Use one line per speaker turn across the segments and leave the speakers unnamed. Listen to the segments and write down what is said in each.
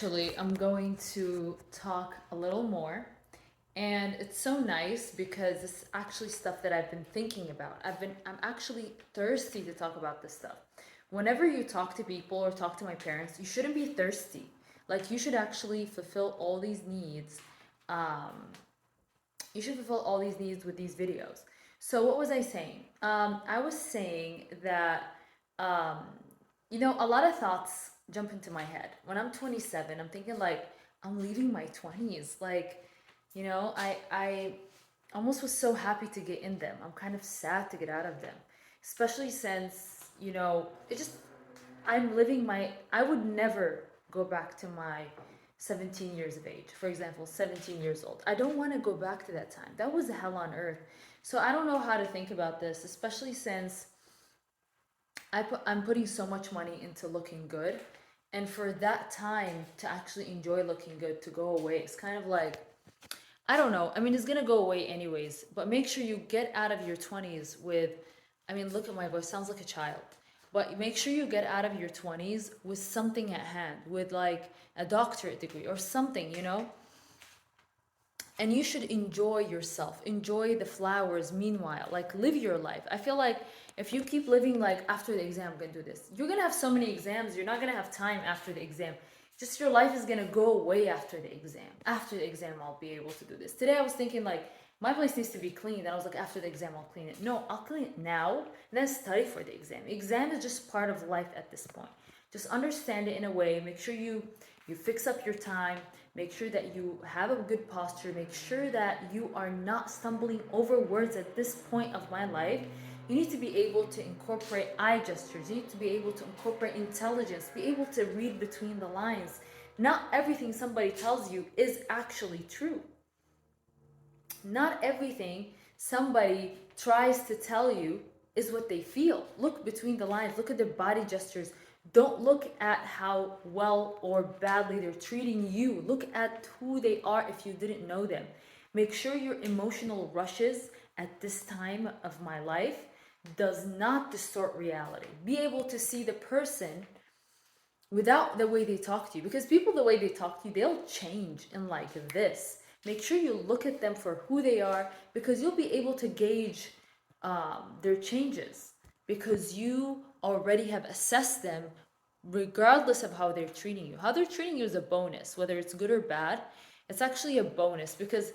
actually, I'm going to talk a little more. And it's so nice because it's actually stuff that I've been thinking about. I'm actually thirsty to talk about this stuff. Whenever you talk to people or talk to my parents, you shouldn't be thirsty. Like you should actually fulfill all these needs. Um, you should fulfill all these needs with these videos. So what was I saying? I was saying that um, a lot of thoughts jump into my head. When I'm 27, I'm thinking like I'm leaving my 20s. Like, I almost was so happy to get in them. I'm kind of sad to get out of them, especially since it just I'm living my. I would never go back to my 17 years of age, for example, 17 years old. I don't want to go back to that time. That was hell on earth. So I don't know how to think about this, especially since I'm putting so much money into looking good. And for that time to actually enjoy looking good to go away, it's kind of like, I don't know. I mean, it's gonna go away anyways, but make sure you get out of your 20s with, I mean, look at my voice, sounds like a child. But make sure you get out of your 20s with something at hand, with like a doctorate degree or something. And you should enjoy yourself, enjoy the flowers meanwhile, like live your life. I feel like if you keep living like after the exam, I'm gonna do this, you're gonna have so many exams, you're not gonna have time after the exam. Just your life is gonna go away after the exam. After the exam, I'll be able to do this. Today I was thinking like my place needs to be cleaned, and I was like, after the exam I'll clean it. No, I'll clean it now and then study for the exam. Exam is just part of life at this point. Just understand it in a way. Make sure you fix up your time. Make sure that you have a good posture. Make sure that you are not stumbling over words at this point of my life. You need to be able to incorporate eye gestures. You need to be able to incorporate intelligence, be able to read between the lines. Not everything somebody tells you is actually true. Not everything somebody tries to tell you is what they feel. Look between the lines, look at their body gestures. Don't look at how well or badly they're treating you. Look at who they are if you didn't know them. Make sure your emotional rushes at this time of my life does not distort reality. Be able to see the person without the way they talk to you, because people, the way they talk to you, they'll change in like this. Make sure you look at them for who they are, because you'll be able to gauge their changes, because you already have assessed them regardless of how they're treating you. How they're treating you is a bonus, whether it's good or bad. It's actually a bonus, because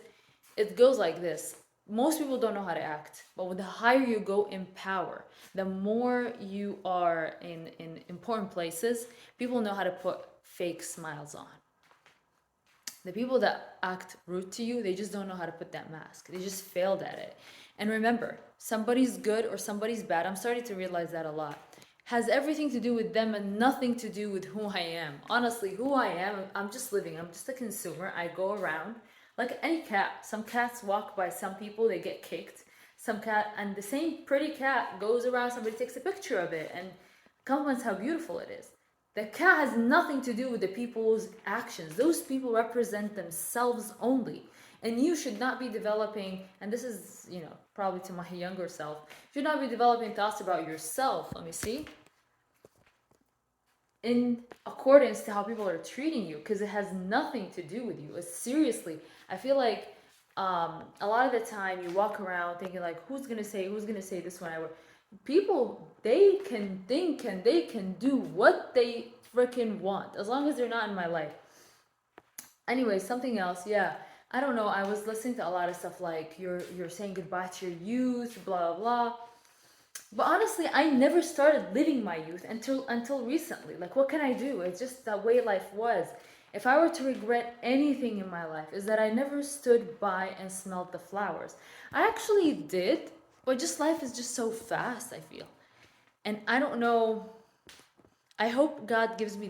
it goes like this. Most people don't know how to act, but the higher you go in power, the more you are in important places, people know how to put fake smiles on. The people that act rude to you, they just don't know how to put that mask. They just failed at it. And remember, somebody's good or somebody's bad, I'm starting to realize that a lot, has everything to do with them and nothing to do with who I am. Honestly, who I am, I'm just living. I'm just a consumer. I go around like any cat. Some cats walk by some people, they get kicked. Some cat, and the same pretty cat goes around, somebody takes a picture of it and comments how beautiful it is. The cat has nothing to do with the people's actions. Those people represent themselves only. And you should not be developing, and this is, probably to my younger self, you should not be developing thoughts about yourself. Let me see. In accordance to how people are treating you, because it has nothing to do with you. It's seriously, I feel like a lot of the time you walk around thinking like, who's gonna say this when I work? People, they can think and they can do what they freaking want as long as they're not in my life. Anyway, something else, yeah. I don't know. I was listening to a lot of stuff like you're saying goodbye to your youth, blah blah blah. But honestly, I never started living my youth until recently. Like, what can I do? It's just the way life was. If I were to regret anything in my life, is that I never stood by and smelled the flowers. I actually did, but just life is just so fast, I feel. And I don't know. I hope God gives me